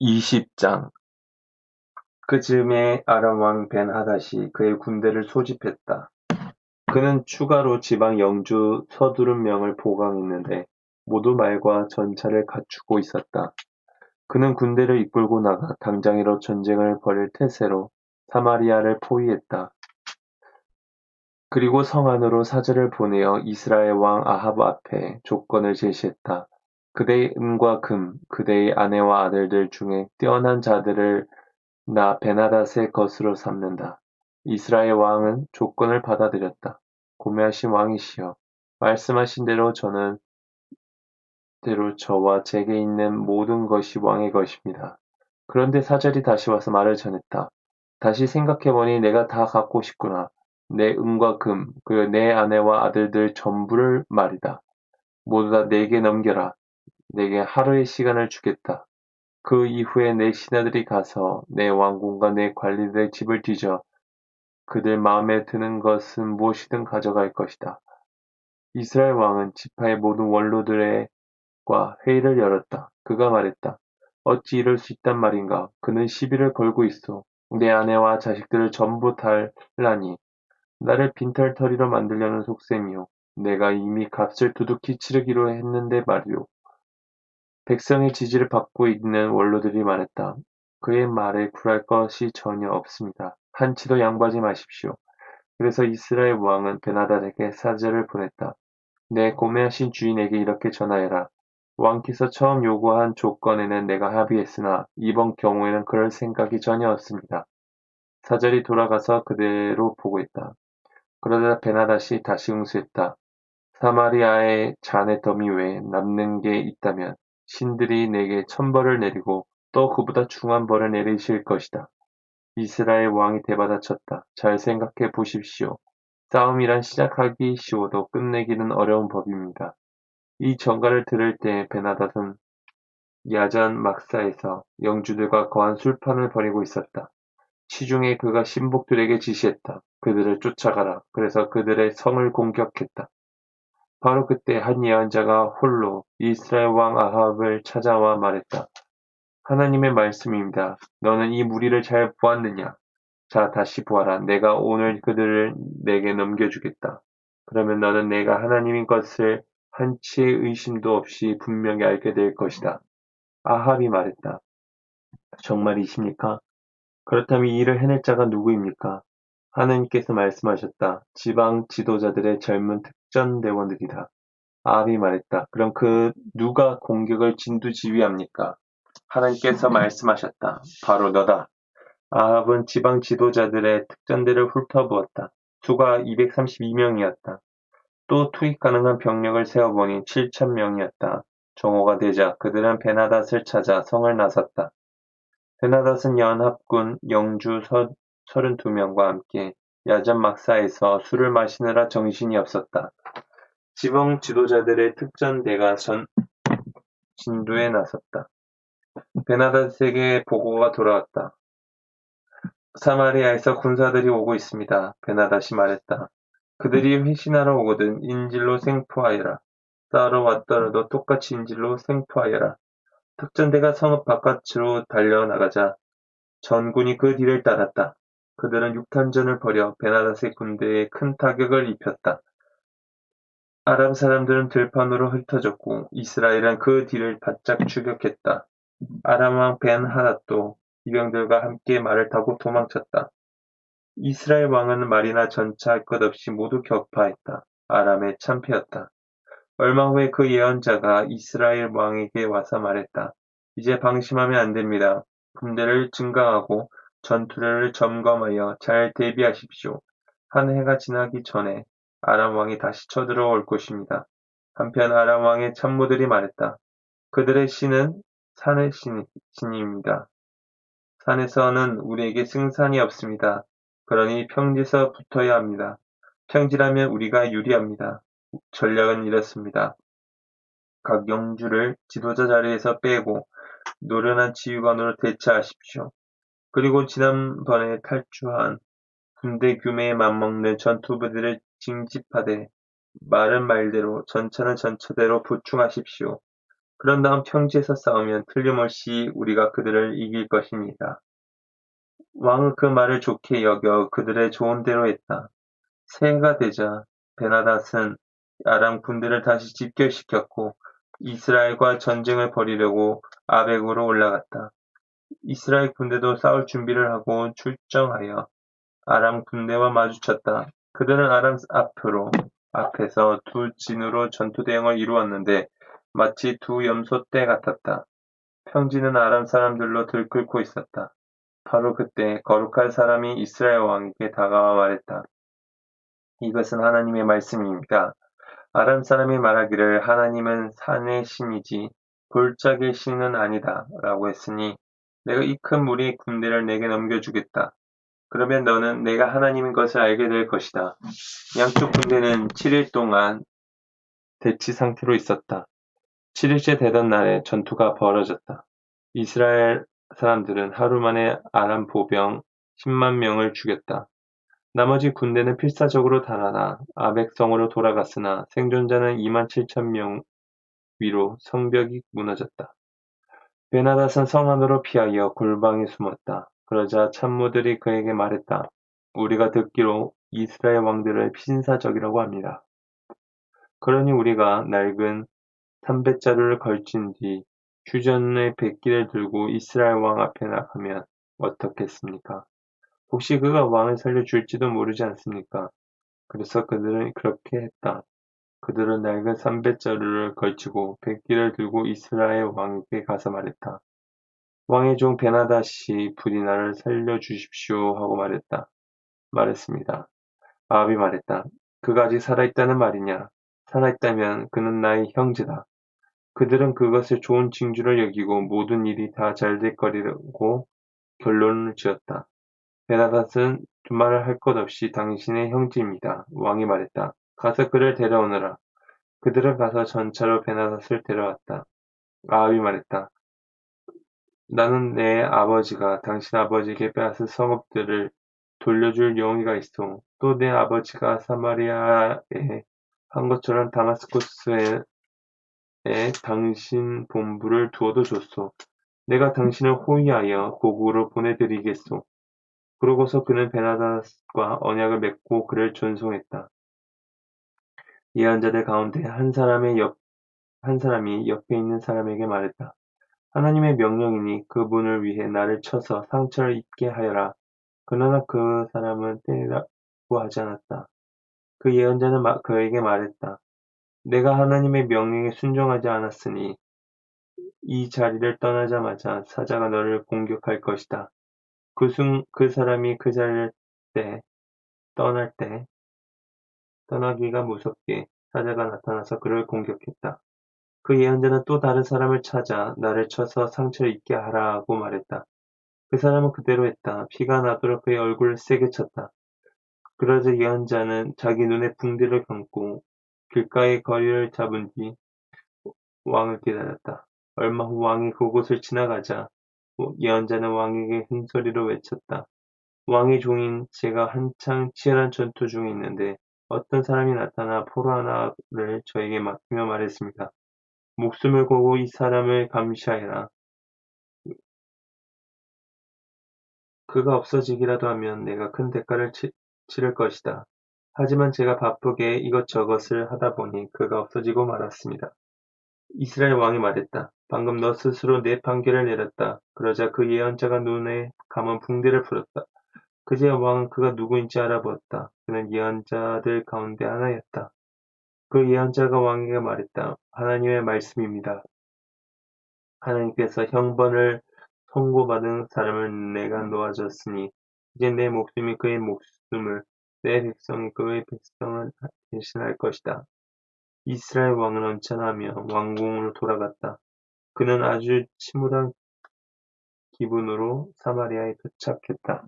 20장. 그 즈음에 아람 왕 벤하닷이 그의 군대를 소집했다. 그는 추가로 지방 영주 서두른 명을 보강했는데 모두 말과 전차를 갖추고 있었다. 그는 군대를 이끌고 나가 당장으로 전쟁을 벌일 태세로 사마리아를 포위했다. 그리고 성 안으로 사절을 보내어 이스라엘 왕 아합 앞에 조건을 제시했다. 그대의 은과 금, 그대의 아내와 아들들 중에 뛰어난 자들을 나 베나닷의 것으로 삼는다. 이스라엘 왕은 조건을 받아들였다. 고매하신 왕이시여, 말씀하신 대로 저와 제게 있는 모든 것이 왕의 것입니다. 그런데 사절이 다시 와서 말을 전했다. 다시 생각해보니 내가 다 갖고 싶구나. 내 은과 금, 그리고 내 아내와 아들들 전부를 말이다. 모두 다 내게 넘겨라. 내게 하루의 시간을 주겠다. 그 이후에 내 신하들이 가서 내 왕궁과 내 관리들의 집을 뒤져 그들 마음에 드는 것은 무엇이든 가져갈 것이다. 이스라엘 왕은 지파의 모든 원로들과 회의를 열었다. 그가 말했다. 어찌 이럴 수 있단 말인가? 그는 시비를 걸고 있어. 내 아내와 자식들을 전부 달라니 나를 빈털터리로 만들려는 속셈이요. 내가 이미 값을 두둑히 치르기로 했는데 말이오. 백성의 지지를 받고 있는 원로들이 말했다. 그의 말에 굴할 것이 전혀 없습니다. 한치도 양보하지 마십시오. 그래서 이스라엘 왕은 베나닷에게 사절을 보냈다. 내 고매하신 주인에게 이렇게 전하여라. 왕께서 처음 요구한 조건에는 내가 합의했으나 이번 경우에는 그럴 생각이 전혀 없습니다. 사절이 돌아가서 그대로 보고했다. 그러자 베나닷이 다시 응수했다. 사마리아의 잔의 더미 외에 남는 게 있다면 신들이 내게 천벌을 내리고 또 그보다 중한 벌을 내리실 것이다. 이스라엘 왕이 대받아쳤다. 잘 생각해 보십시오. 싸움이란 시작하기 쉬워도 끝내기는 어려운 법입니다. 이 전가를 들을 때 베나닷은 야전 막사에서 영주들과 거한 술판을 벌이고 있었다. 시중에 그가 신복들에게 지시했다. 그들을 쫓아가라. 그래서 그들의 성을 공격했다. 바로 그때 한 예언자가 홀로 이스라엘 왕 아합을 찾아와 말했다. 하나님의 말씀입니다. 너는 이 무리를 잘 보았느냐? 자, 다시 보아라. 내가 오늘 그들을 내게 넘겨주겠다. 그러면 너는 내가 하나님인 것을 한치의 의심도 없이 분명히 알게 될 것이다. 아합이 말했다. 정말이십니까? 그렇다면 이 일을 해낼 자가 누구입니까? 하나님께서 말씀하셨다. 지방 지도자들의 젊은 특전대원들이다. 아합이 말했다. 그럼 그 누가 공격을 진두지휘합니까? 하나님께서 말씀하셨다. 바로 너다. 아합은 지방 지도자들의 특전대를 훑어보았다. 수가 232명이었다. 또 투입 가능한 병력을 세어보니 7,000명이었다. 정오가 되자 그들은 베나닷을 찾아 성을 나섰다. 베나닷은 연합군 영주 32명과 함께 야전 막사에서 술을 마시느라 정신이 없었다. 지방 지도자들의 특전대가 진도에 나섰다. 베나닷에게 보고가 돌아왔다. 사마리아에서 군사들이 오고 있습니다. 베나닷이 말했다. 그들이 회신하러 오거든 인질로 생포하여라. 싸우러 왔더라도 똑같이 인질로 생포하여라. 특전대가 성읍 바깥으로 달려나가자 전군이 그 뒤를 따랐다. 그들은 육탄전을 벌여 베나닷의 군대에 큰 타격을 입혔다. 아람 사람들은 들판으로 흩어졌고 이스라엘은 그 뒤를 바짝 추격했다. 아람 왕 벤하닷도 기병들과 함께 말을 타고 도망쳤다. 이스라엘 왕은 말이나 전차 할 것 없이 모두 격파했다. 아람에 참패였다. 얼마 후에 그 예언자가 이스라엘 왕에게 와서 말했다. 이제 방심하면 안 됩니다. 군대를 증강하고 전투를 점검하여 잘 대비하십시오. 한 해가 지나기 전에 아람 왕이 다시 쳐들어올 것입니다. 한편 아람 왕의 참모들이 말했다. 그들의 신은 산의 신입니다. 산에서는 우리에게 승산이 없습니다. 그러니 평지에서 붙어야 합니다. 평지라면 우리가 유리합니다. 전략은 이렇습니다. 각 영주를 지도자 자리에서 빼고 노련한 지휘관으로 대체하십시오. 그리고 지난번에 탈주한 군대 규모에 맞먹는 전투부대를 징집하되 말은 말대로 전차는 전차대로 보충하십시오. 그런 다음 평지에서 싸우면 틀림없이 우리가 그들을 이길 것입니다. 왕은 그 말을 좋게 여겨 그들의 좋은 대로 했다. 새해가 되자 베나닷은 아람 군대를 다시 집결시켰고 이스라엘과 전쟁을 벌이려고 아벡으로 올라갔다. 이스라엘 군대도 싸울 준비를 하고 출정하여 아람 군대와 마주쳤다. 그들은 아람 앞에서 두 진으로 전투 대응을 이루었는데 마치 두 염소떼 같았다. 평지는 아람 사람들로 들끓고 있었다. 바로 그때 거룩한 사람이 이스라엘 왕에게 다가와 말했다. 이것은 하나님의 말씀입니다. 아람 사람이 말하기를 하나님은 산의 신이지 골짜기의 신은 아니다 라고 했으니 내가 이 큰 무리의 군대를 내게 넘겨주겠다. 그러면 너는 내가 하나님인 것을 알게 될 것이다. 양쪽 군대는 7일 동안 대치 상태로 있었다. 7일째 되던 날에 전투가 벌어졌다. 이스라엘 사람들은 하루 만에 아람 보병 10만 명을 죽였다. 나머지 군대는 필사적으로 달아나 아벡성으로 돌아갔으나 생존자는 2만 7천 명 위로 성벽이 무너졌다. 베나닷은 성 안으로 피하여 골방에 숨었다. 그러자 참모들이 그에게 말했다. 우리가 듣기로 이스라엘 왕들을 신사적이라고 합니다. 그러니 우리가 낡은 담뱃자루를 걸친 뒤 주전의 백기를 들고 이스라엘 왕 앞에 나가면 어떻겠습니까? 혹시 그가 왕을 살려줄지도 모르지 않습니까? 그래서 그들은 그렇게 했다. 그들은 낡은 삼뱃자루를 걸치고 백기를 들고 이스라엘 왕에게 가서 말했다. 왕의 종 베나닷이 부디 나를 살려주십시오 하고 말했습니다. 아합이 말했다. 그가 아직 살아있다는 말이냐? 살아있다면 그는 나의 형제다. 그들은 그것을 좋은 징조를 여기고 모든 일이 다 잘 될 거리라고 결론을 지었다. 베나닷은 두말을 할 것 없이 당신의 형제입니다. 왕이 말했다. 가서 그를 데려오너라. 그들은 가서 전차로 베나닷을 데려왔다. 아합이 말했다. 나는 내 아버지가 당신 아버지에게 빼앗은 성읍들을 돌려줄 용의가 있어. 또 내 아버지가 사마리아에 한 것처럼 다마스쿠스에 당신 본부를 두어도 줬소. 내가 당신을 호위하여 고국으로 보내드리겠소. 그러고서 그는 베나닷과 언약을 맺고 그를 전송했다. 예언자들 가운데 한 사람이 옆에 있는 사람에게 말했다. 하나님의 명령이니 그분을 위해 나를 쳐서 상처를 입게 하여라. 그러나 그 사람은 때리라고 하지 않았다. 그 예언자는 그에게 말했다. 내가 하나님의 명령에 순종하지 않았으니 이 자리를 떠나자마자 사자가 너를 공격할 것이다. 그 사람이 그 자리를 떠날 때 떠나기가 무섭게 사자가 나타나서 그를 공격했다. 그 예언자는 또 다른 사람을 찾아 나를 쳐서 상처를 입게 하라고 말했다. 그 사람은 그대로 했다. 피가 나도록 그의 얼굴을 세게 쳤다. 그러자 예언자는 자기 눈에 붕대를 감고 길가의 거리를 잡은 뒤 왕을 기다렸다. 얼마 후 왕이 그곳을 지나가자 예언자는 왕에게 큰 소리로 외쳤다. 왕의 종인 제가 한창 치열한 전투 중에 있는데 어떤 사람이 나타나 포로 하나를 저에게 맡기며 말했습니다. 목숨을 걸고 이 사람을 감시하여라. 그가 없어지기라도 하면 내가 큰 대가를 치를 것이다. 하지만 제가 바쁘게 이것저것을 하다 보니 그가 없어지고 말았습니다. 이스라엘 왕이 말했다. 방금 너 스스로 내 판결을 내렸다. 그러자 그 예언자가 눈에 감은 붕대를 풀었다. 그제야 왕은 그가 누구인지 알아보았다. 그는 예언자들 가운데 하나였다. 그 예언자가 왕에게 말했다. 하나님의 말씀입니다. 하나님께서 형벌을 선고받은 사람을 내가 놓아줬으니 이제 내 목숨이 그의 목숨을 내 백성이 그의 백성을 대신할 것이다. 이스라엘 왕은 언짢아하며 왕궁으로 돌아갔다. 그는 아주 침울한 기분으로 사마리아에 도착했다.